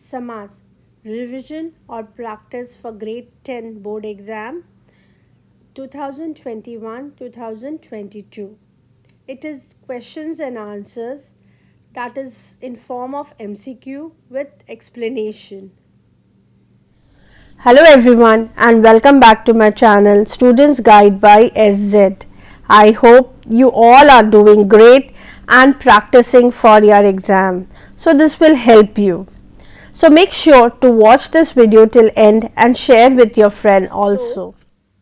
Samas, revision or practice for grade 10 board exam 2021-2022. It is questions and answers that is in form of MCQ with explanation. Hello everyone and welcome back to my channel Students Guide by SZ. I hope you all are doing great and practicing for your exam. So this will help you. So make sure to watch this video till end and share with your friend also.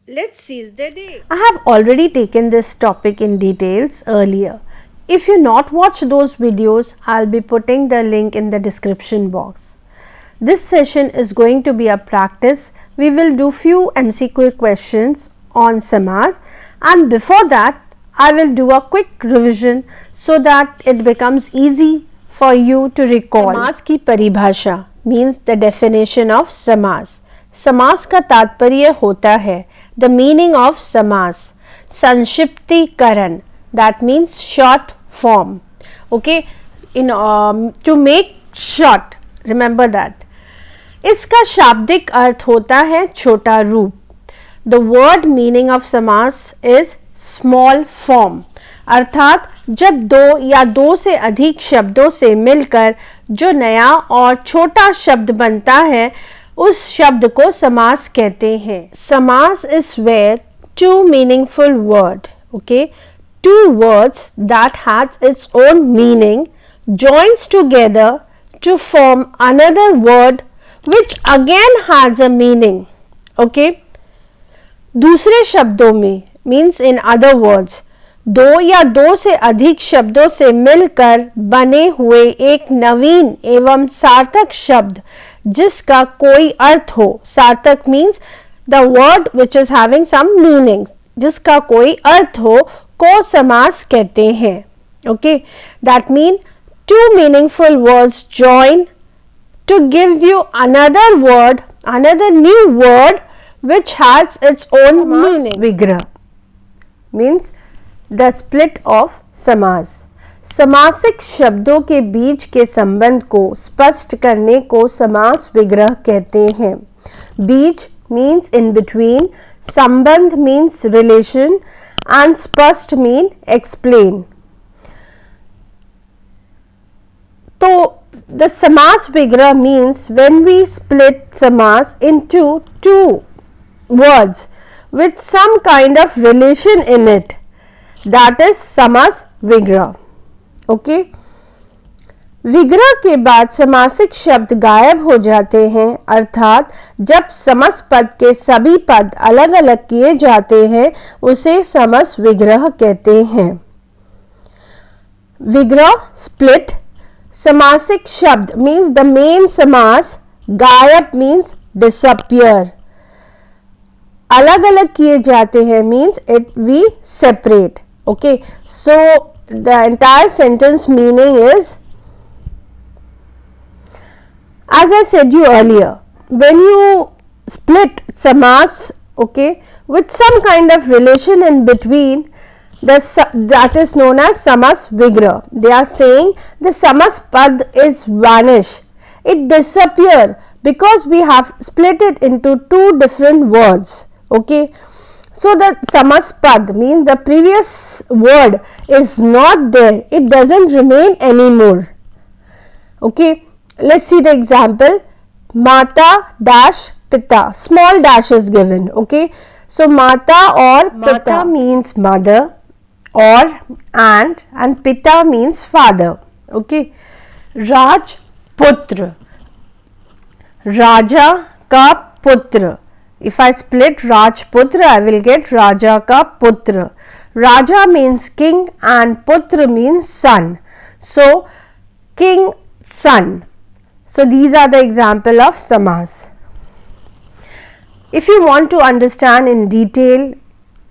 Let's seize the day. I have already taken this topic in details earlier. If you not watched those videos, I'll be putting the link in the description box. This session is going to be a practice. We will do few MCQ questions on Samas, and before that I will do a quick revision so that it becomes easy for you to recall. समास की परिभाषा means the definition of समास. समास का तात्पर्य होता है the meaning of समास. संक्षिप्तीकरण that means short form. Okay, to make short, remember that. इसका शाब्दिक अर्थ होता है छोटा रूप. The word meaning of समास is small form. अर्थात जब दो या दो से अधिक शब्दों से मिलकर जो नया और छोटा शब्द बनता है उस शब्द को समास कहते हैं. समास is where two meaningful word, okay, two words that has its own meaning joins together to form another word which again has a meaning. Okay, दूसरे शब्दों में means in other words दो या दो से अधिक शब्दों से मिलकर बने हुए एक नवीन एवं सार्थक शब्द जिसका कोई अर्थ हो. सार्थक means the word which is having some meaning, जिसका कोई अर्थ हो को समास कहते हैं. Okay, that mean two meaningful words join to give you another word, another new word which has its own meaning. विग्रह means the split of समास. समासिक शब्दों के बीच के संबंध को स्पष्ट करने को समास विग्रह कहते हैं. बीच means in between, संबंध means relation and स्पष्ट mean explain. तो the samas vigrah means when we split samas into two words with some kind of relation in it, that is samas vigrah. Okay, विग्रह के बाद समासिक शब्द गायब हो जाते हैं, अर्थात जब समस पद के सभी पद अलग अलग किए जाते हैं उसे समस विग्रह कहते हैं. विग्रह split. समासिक शब्द means the main समास. गायब means disappear. अलग अलग किए जाते हैं means it we separate. Okay, so the entire sentence meaning is, as I said you earlier, when you split samas, okay, with some kind of relation in between, that is known as samas vigrah. They are saying the samas pad is vanish, it disappear because we have split it into two different words. Okay, so the samas pad means the previous word is not there, it doesn't remain anymore. Okay, let's see the example. Mata dash pita, small dash is given. Okay, so mata or pita means mother or aunt and pita means father. Okay, Rajputra, Raja ka putra. If I split Rajputra, I will get Raja ka putra. Raja means king and putra means son. So king, son. So these are the example of samas. If you want to understand in detail,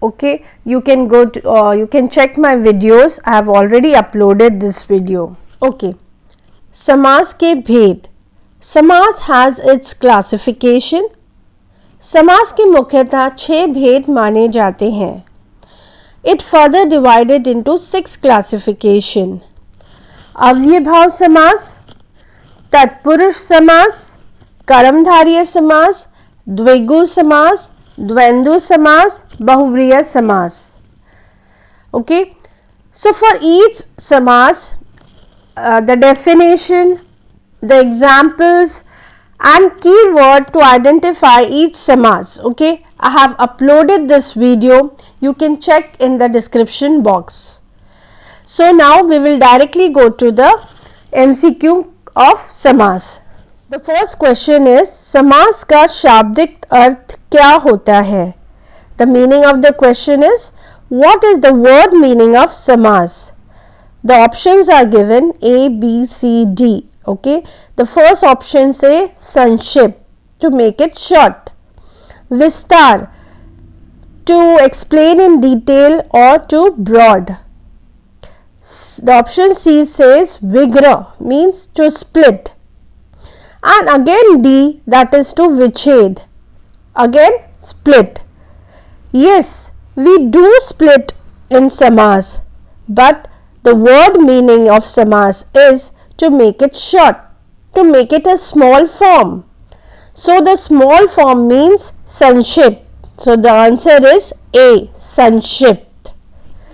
okay, you can go to you can check my videos. I have already uploaded this video. Okay, samas ke bhed. Samas has its classification. समास के मुख्यतः 6 भेद माने जाते हैं. It further divided into 6 classification. अव्ययभाव समास, तत्पुरुष समास, कर्मधारय समास, द्विगु समास, द्वंद्व समास, बहुव्रीहि समास. Okay, so for each samas, the definition, the examples and keyword to identify each samas. Okay, I have uploaded this video, you can check in the description box. So now we will directly go to the MCQ of samas. The first question is, समास का शाब्दिक अर्थ क्या होता है? The meaning of the question is, what is the word meaning of samas? The options are given A, B, C, D. Okay, the first option say sanship, to make it short. Vistar, to explain in detail or to broad. The option C says vigrah, means to split. And again D, that is to viched, again split. Yes, we do split in samas, but the word meaning of samas is to make it short, to make it a small form. So the small form means sanship. So the answer is A, sankshipt.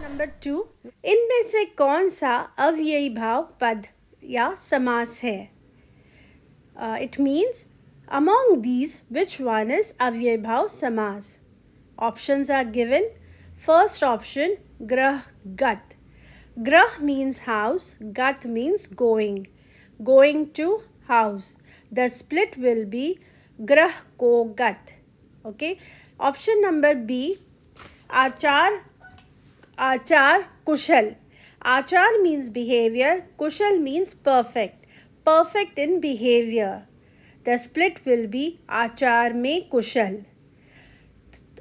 Number 2, इनमें से कौन सा अव्ययी भाव पद या समास है? It means among these which one is अव्ययी भाव समास? Options are given. First option, grah gat. Grah means house, gat means going, going to house. The split will be grah ko gat. Okay. Option number B, achar, achar kushal. Achar means behavior, kushal means perfect, perfect in behavior. The split will be achar mein kushal.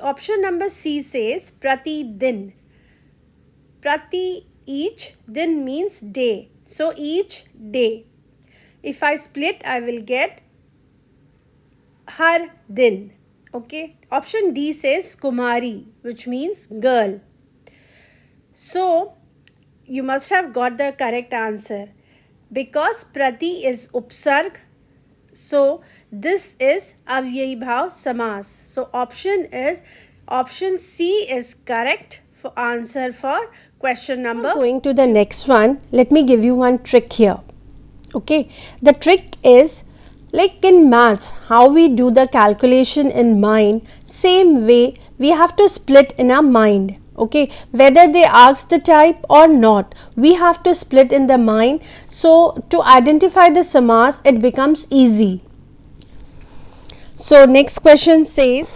Option number C says prati din. Prati, each, din means day, so each day. If I split, I will get har din. Okay. Option D says kumari, which means girl. So you must have got the correct answer, because prati is upsarg, so this is avyayi bhav samas. So option C is correct for answer for question number. Going to the next one, let me give you one trick here. Okay, the trick is like in maths, how we do the calculation in mind, same way we have to split in our mind. Okay, whether they ask the type or not, we have to split in the mind. So to identify the samas, it becomes easy. So next question says,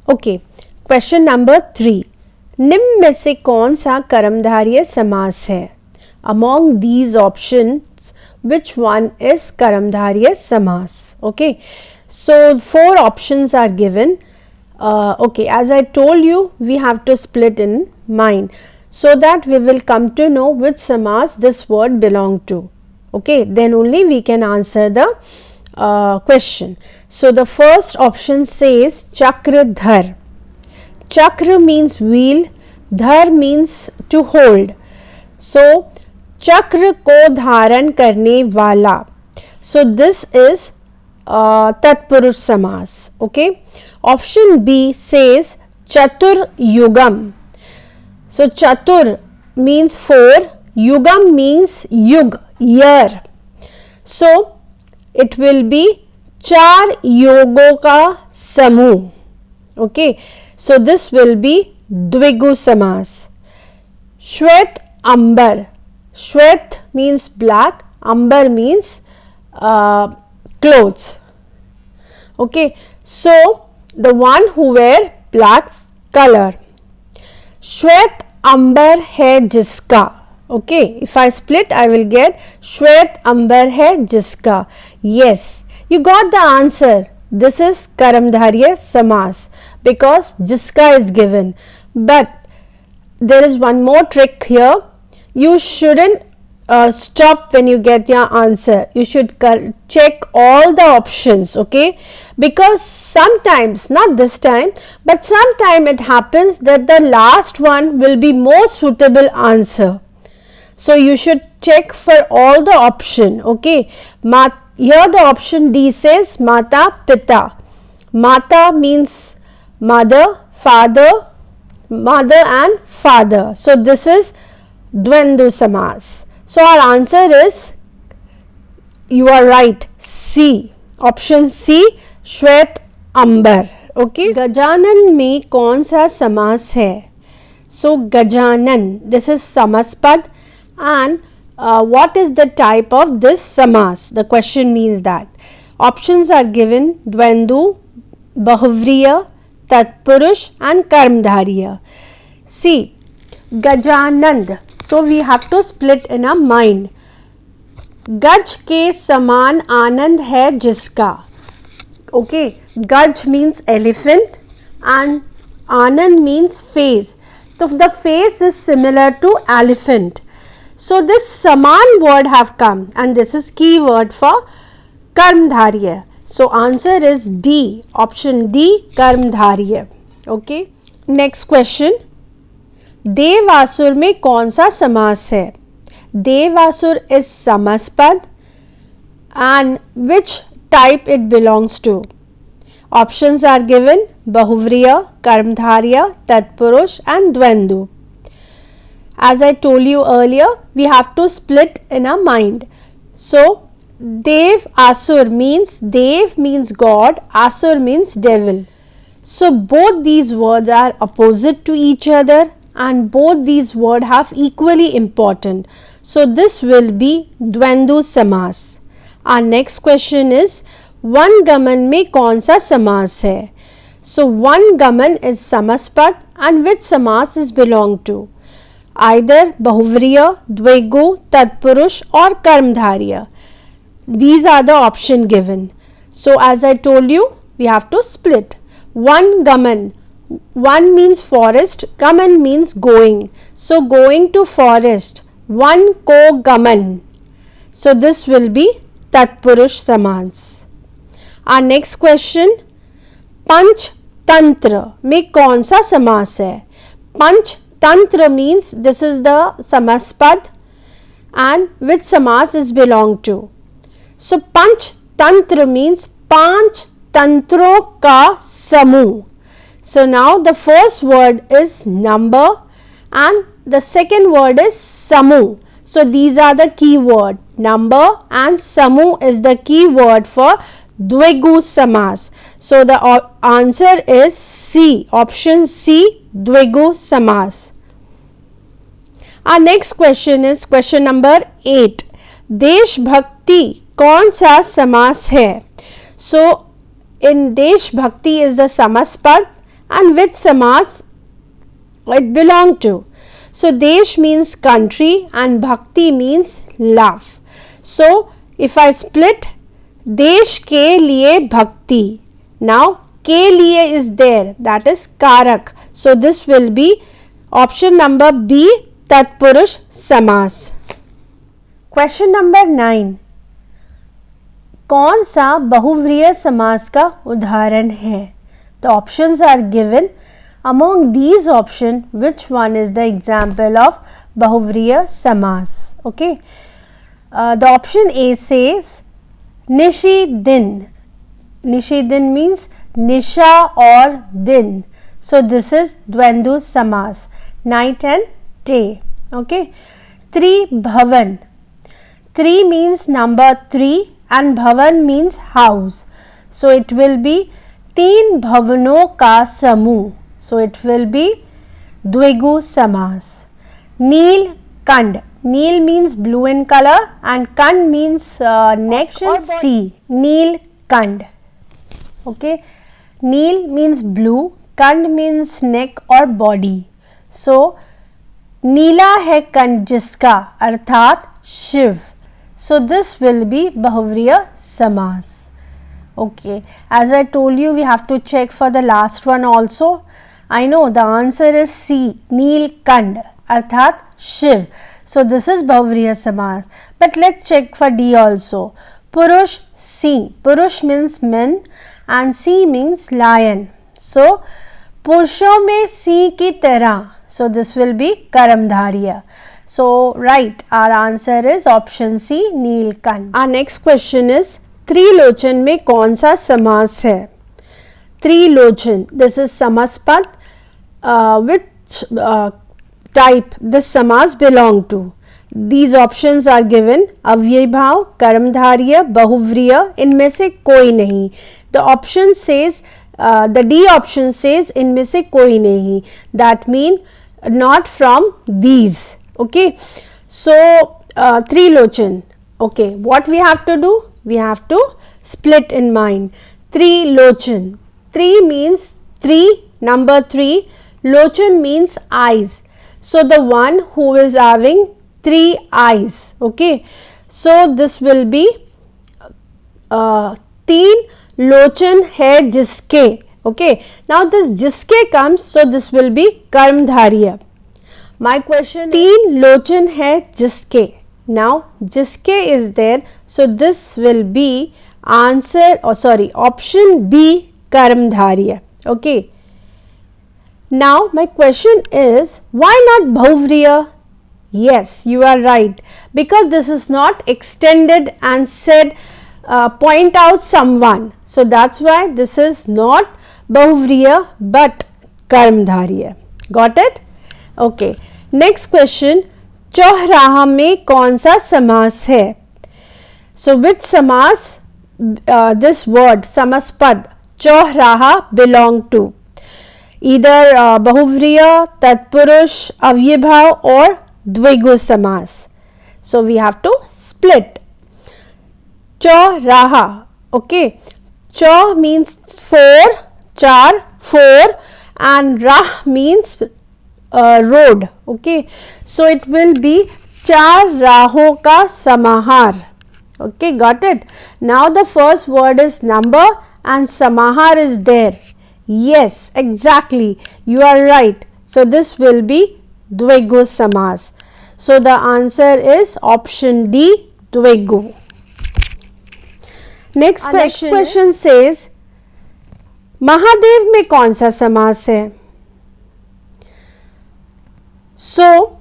okay, question number 3, निम्न में से कौन सा कर्मधारय समास है? Among these options, which one is कर्मधारय समास? Okay, so 4 options are given. Okay, as I told you, we have to split in mind, so that we will come to know which samas this word belong to. Okay, then only we can answer the question. So the first option says chakradhar. Chakra means wheel, dhar means to hold. So चक्र को धारण करने वाला. So this is तत्पुरुष समास. Okay. Option B says chatur yugam. So chatur means 4, yugam means yug, year. So it will be चार योगों का समूह. Okay. So this will be द्विगु समास. श्वेत अंबर. Shwet means black, amber means clothes. Okay, so the one who wear black color. Shwet amber hai jiska. Okay, if I split, I will get Shwet amber hai jiska. Yes, you got the answer. This is Karamdharya Samas because jiska is given. But there is one more trick here. You shouldn't stop when you get your answer. You should check all the options, okay? Because sometimes, not this time, but sometime it happens that the last one will be more suitable answer. So you should check for all the option. Okay, here the option D says Mata Pita. Mata means mother, father, mother and father. So this is Dvendu Samas. So our answer is, you are right, C. Option C, Shwet Ambar. Okay. Gajanan में कौन सा समास है? So Gajanan, this is Samaspad, and what is the type of this samas? The question means that. Options are given: Dvendu, Bahuvriya, Tatpurush and Karmdhariya. See, Gajanand. So we have to split in our mind. गज के समान आनंद है जिसका. Okay, Gaj means elephant and Anand means face. So the face is similar to elephant. So this Saman word have come, and this is key word for Karmdhariya. So answer is D. Option D, Karmdhariya. Okay. Next question. देवासुर में कौन सा समास है? Devasur is Samaspad, and which type it belongs to? Options are given: Bahuvriya, Karmdhariya, Tatpurush and Dvendu. As I told you earlier, we have to split in our mind. So Dev Asur means, Dev means God, Asur means devil. So both these words are opposite to each other, and both these words have equally important. So this will be Dvendu Samas. Our next question is, One Gaman में कौन सा समास है? So One Gaman is Samaspad, and which samas is belong to? Either Bahuvriya, Dvegu, Tatpurush or Karmdhariya. These are the option given. So as I told you, we have to split. One Gaman. One means forest, Gaman means going. So going to forest. One ko Gaman. So this will be Tatpurush Samans. Our next question, Panch Tantra में कौन सा समास है? Panch Tantra means this is the Samaspad, and which samas is belong to? So Panch Tantra means पांच तंत्रों का समूह. So now the first word is number and the second word is samu. So these are the key word. Number and samu is the key word for Dvegu Samas. So the answer is C. Option C, Dvegu Samas. Our next question is question number 8. देश भक्ति कौन सा समास है? So in देश भक्ति is the Samaspad, and which samas it belong to? So desh means country and bhakti means love. So if I split desh ke liye bhakti, now ke liye is there, that is karak. So this will be option number B, Tatpurush Samas. Question number 9. कौन सा बहुव्रीहि समास का उदाहरण है? The options are given. Among these options, which one is the example of Bahuvriya Samas? Okay. The option A says Nishi Din. Nishi Din means Nisha or Din. So this is Dvendu Samas, night and day. Okay. 3 Bhavan. 3 means number 3 and Bhavan means house. So it will be तीन भवनों का समूह. So it will be Dvegu Samas. Neel Kand. Neel means blue in color and Kand means neck or C. Neel Kand. Okay. Neel means blue. Kand means neck or body. So नीला है कंठ जिसका अर्थात Shiv. So this will be Bahuvriya Samas. Okay, as I told you, we have to check for the last one also. I know the answer is C, Neelkand, arthat Shiv. So this is Bahuvriya Samas. But let's check for D also. Purush C. Purush means men and C means lion. So पुरुषों में सिंह की तरह. So this will be Karamdhariya. So right, our answer is option C, Neelkanth. Our next question is Trilochan में कौन सा समास है? Trilochan, this is समासपद. Which type this समास belong to? These options are given. अव्ययी भाव, कर्मधारय, बहुव्रीहि, इनमें से कोई नहीं. The option says, the D option says इनमें से कोई नहीं. That mean not from these. Okay. So Trilochan. Okay. What we have to do? We have to split in mind. Trilochan. Tri means three, number 3. Lochan means eyes. So the one who is having 3 eyes. Okay. So this will be 3 लोचन है जिसके. Okay. Now this जिसके comes, so this will be कर्मधारय. My question, 3 लोचन है जिसके. Now जिसके is there, so this will be answer, or sorry, option B, कर्मधारय. Okay. Now my question is, why not बहुव्रीहि? Yes, you are right, because this is not extended and said point out someone. So that's why this is not बहुव्रीहि but कर्मधारय. Got it? Okay. Next question, चौराहा में कौन सा समास है? So which समास this word समासपद चौराहा belong to? Either बहुव्रीहि, तत्पुरुष, अव्ययी भाव or द्विगु समास. So we have to split. चौराहा. Okay. चौ means 4, चार 4, and राह means road. Okay. So it will be चार राहों का समाहार. Okay, got it? Now the first word is number and samahar is there. Yes, exactly. You are right. So this will be द्विगु समास. So the answer is option D, द्विगु. Next question says, Mahadev में कौन सा समास है? So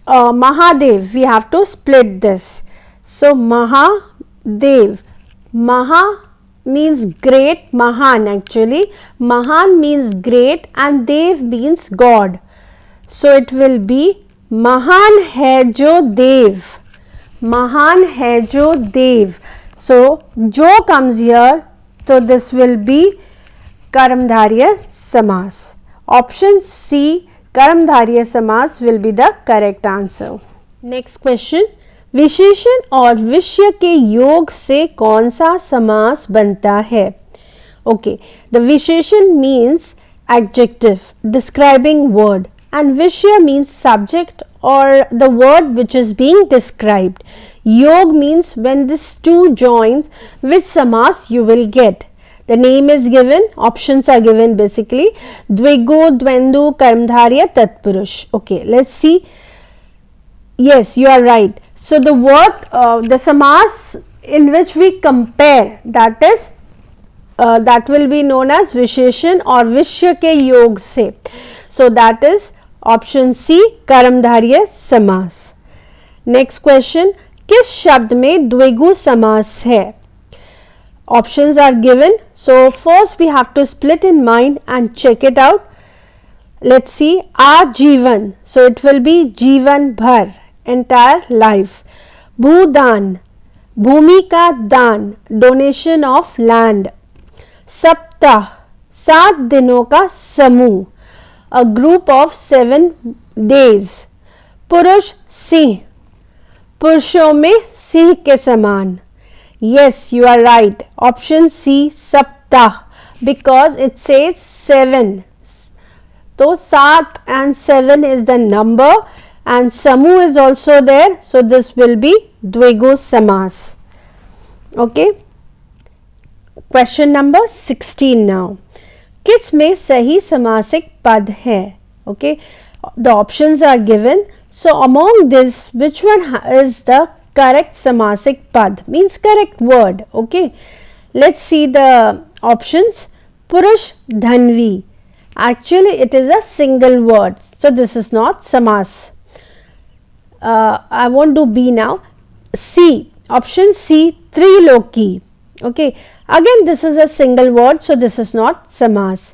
Mahadev, we have to split this. So Mahadev, Maha means great, Mahan actually, Mahan means great and Dev means God. So it will be Mahan hai jo Dev, Mahan hai jo Dev. So jo comes here, so this will be कर्मधारय समास. Option C, कर्मधारय समास will be the correct answer. Next question, विशेषण और विषय के योग से कौन सा समास बनता है? Okay, the विशेषण means adjective describing word and विषय means subject or the word which is being described. Yog means when these two joins, which samas you will get. The name is given, options are given basically. Dvigu, Dvendu, Karmdharya, Tatpurush. Okay, let's see. Yes, you are right. So the word, the samas in which we compare, that is, that will be known as Visheshan or Vishya ke yog se. So that is option C, Karmdharya samas. Next question, किस शब्द में द्विगु समास है? Options are given. So first we have to split in mind and check it out. Let's see. Ajivan. So it will be Jivan Bhar, entire life. Bhudan, Bhumi ka dan, donation of land. Saptah, 7 दिनों का समूह, a group of 7 days. पुरुष सिंह, पुरुषों में सिंह के समान. Yes, you are right. Option C, Saptah, because it says 7. So 7 and 7 is the number and Samu is also there. So this will be Dvigu Samas. Okay. Question number 16 now. किस में सही समासिक पद है? Okay. The options are given. So among this, which one is the correct samasic pad, means correct word? Okay, let's see the options. Purush Dhanvi, actually it is a single word, so this is not samas. I won't do B now. C, option C, Triloki. Okay, again this is a single word, so this is not samas.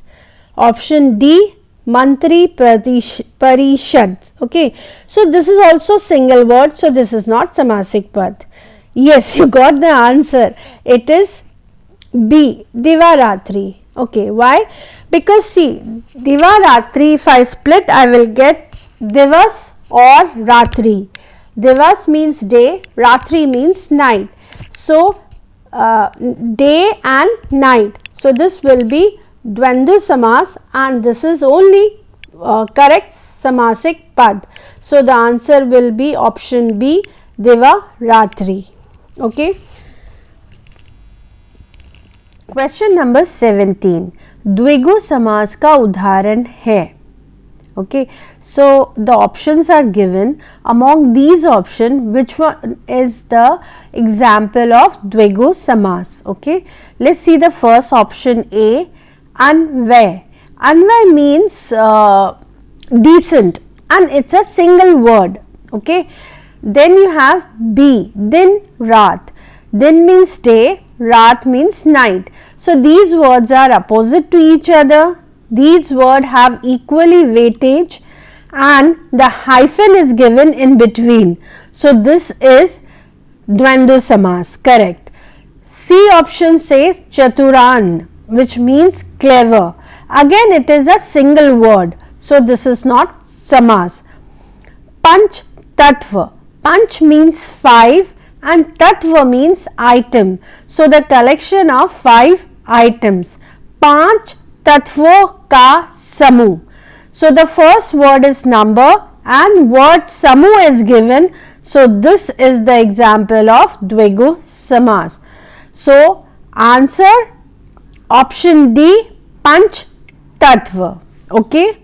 Option D, Mantri Parishad. Okay, so this is also single word, so this is not samasik pad. Yes, you got the answer. It is B, Divaratri. Okay, why? Because see, Divaratri, if I split, I will get Divas or Ratri. Divas means day, Ratri means night. So, day and night. So, this will be Dvandu Samas, and this is only correct Samasik Pad. So, the answer will be option B, Divaratri. Okay. Question number 17, द्विगु समास का उदाहरण है. Okay, so the options are given. Among these options, which one is the example of द्विगु समास? Okay, let's see the first option A, Anvay. Anvay means decent, and it's a single word. Okay, then you have B, दिन रात. Din means day, Raat means night. So, these words are opposite to each other. These words have equally weightage and the hyphen is given in between. So, this is Dvandu Samas, correct. C option says Chaturan, which means clever. Again it is a single word. So, this is not Samas. Panch Tattva. Panch means 5 and Tattva means item. So, the collection of 5 items. Panch Tattvo ka Samu. So, the first word is number and word Samu is given. So, this is the example of Dvigu Samas. So, answer option D, Panch Tattva. Okay.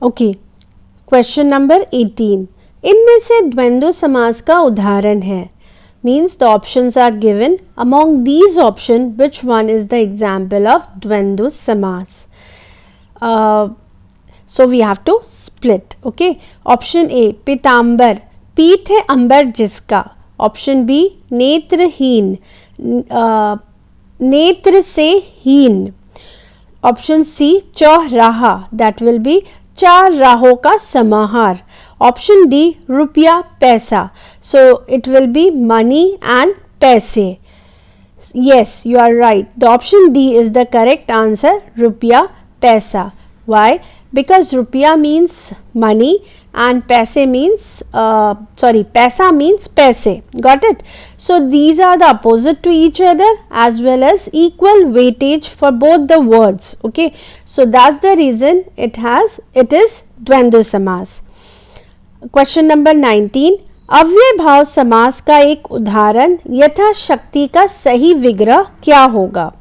Okay. Question number 18. इनमें से द्वंद्व समास का उदाहरण है. Means the options are given. Among these options, which one is the example of द्वंद्व समास? So we have to split. Okay. Option A, पीताम्बर. पीत है अंबर जिसका. Option B, नेत्रहीन. नेत्र से हीन. Option C, चौराहा. That will be चार राहों का समाहार. Option D, रुपया पैसा. So it will be money and पैसे. Yes, you are right. The option D is the correct answer. रुपया पैसा. Why? Because rupiya means money and paise means paisa means paise. Got it? So these are the opposite to each other as well as equal weightage for both the words. Okay. So that's the reason it is द्वंद्व समास. Question number 19. अव्यय भाव समास का एक उदाहरण यथाशक्ति का सही विग्रह क्या होगा?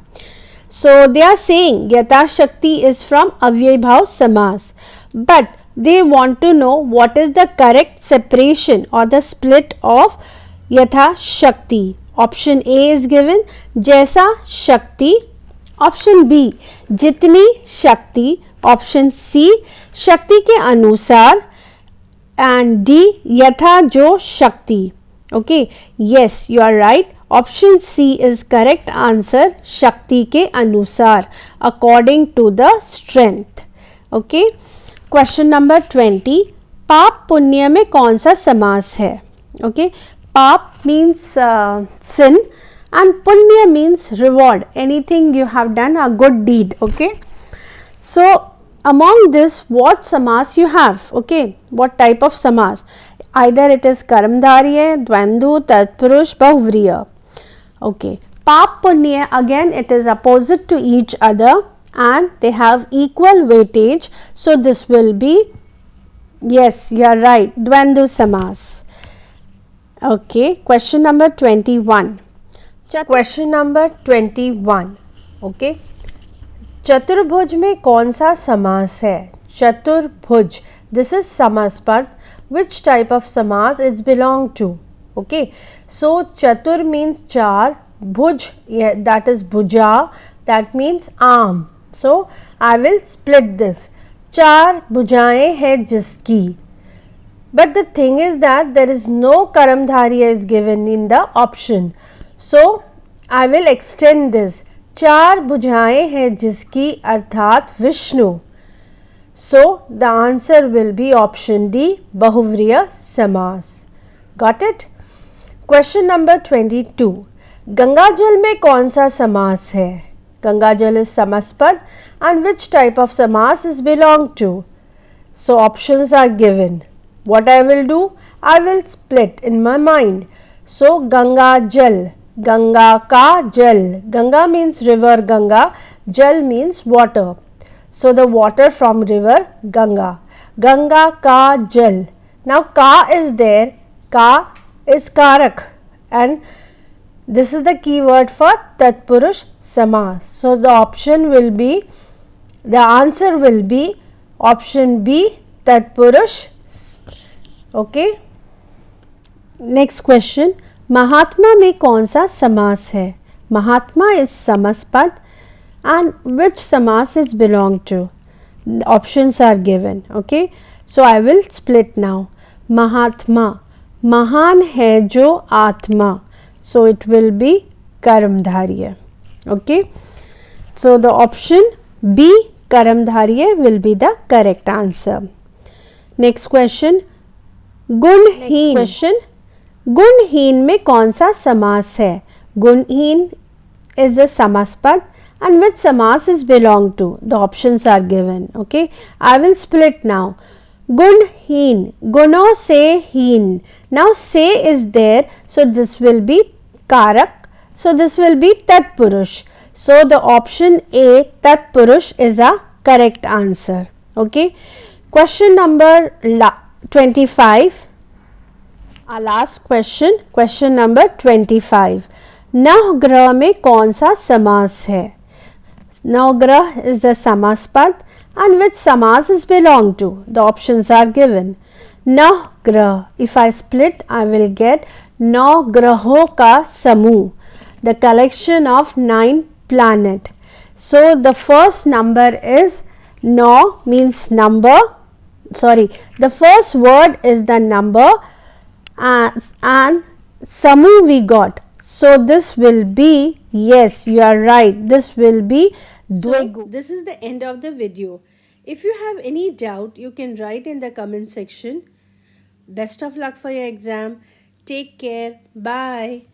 So they are saying Yatashakti is from Avyay Bhav Samas, but they want to know what is the correct separation or the split of Yatashakti. Option A is given, Jaisa Shakti. Option B, Jitni Shakti. Option C, Shakti के अनुसार. And D, Yatha Jo Shakti. Okay, yes, you are right. Option C is correct answer. Shakti के अनुसार, according to the strength. Okay. Question number 20. पाप पुण्य में कौन सा समास है? Okay. पाप means sin and punya means reward. Anything you have done, a good deed. Okay. So among this, what samas you have? Okay. What type of samas? Either it is karamdharya, dvandu, tatpurush, bahuvriya. Okay. Pap punya, again it is opposite to each other and they have equal weightage. So this will be, yes, you are right, dvandu samas. Okay. Question number 21. Question number 21. Okay. चतुर्भुज में कौन सा समास है? चतुर्भुज. This is samaspad. Which type of samas it belong to? Okay. So chatur means char. Bhuj, yeah, that is bhuja. That means arm. So I will split this. चार भुजाएं हैं जिसकी. But the thing is that there is no Karamdhariya is given in the option. So I will extend this. चार भुजाएं हैं जिसकी अर्थात Vishnu. So the answer will be option D, Bahuvriya Samas. Got it? Question number 22. Ganga जल में कौन सा समास है? गंगा जल is समासपद and which type of samas is belong to? So options are given. What I will do? I will split in my mind. So Ganga Jal, Ganga ka Jal. Ganga means river Ganga, Jal means water. So the water from river Ganga. Ganga ka Jal. Now ka is there, ka is karak and this is the key word for Tatpurush Samas. So the option will be, the answer will be option B, Tatpurush. Okay. Next question. महात्मा में कौन सा समास है? महात्मा is समासपद and which samas is belong to? The options are given. Okay. So I will split now. महात्मा, महान है जो आत्मा. So it will be Karamdhariya. Okay. So the option B, Karamdhariya will be the correct answer. Next question. गुणहीन. Question. गुणहीन में कौन सा समास है? गुणहीन is a समासपद and which samas is belong to? The options are given. Okay. I will split now. गुणहीन, गुणों से हीन. Now से is there, so this will be karak, so this will be Tatpurush. So the option A, Tatpurush is a correct answer. Okay. Question number 25. Our last question, question number 25. नवग्रह में कौन सा समास है? नवग्रह is a समासपद and which samas is belong to? The options are given. Navgrah, if I split I will get Navgraho ka samuh, the collection of 9 planet. So the first number is Nav means number, sorry, the first word is the number and samuh we got. So this will be, yes, you are right, this will be Dvegu. So this is the end of the video. If you have any doubt, you can write in the comment section. Best of luck for your exam. Take care. Bye.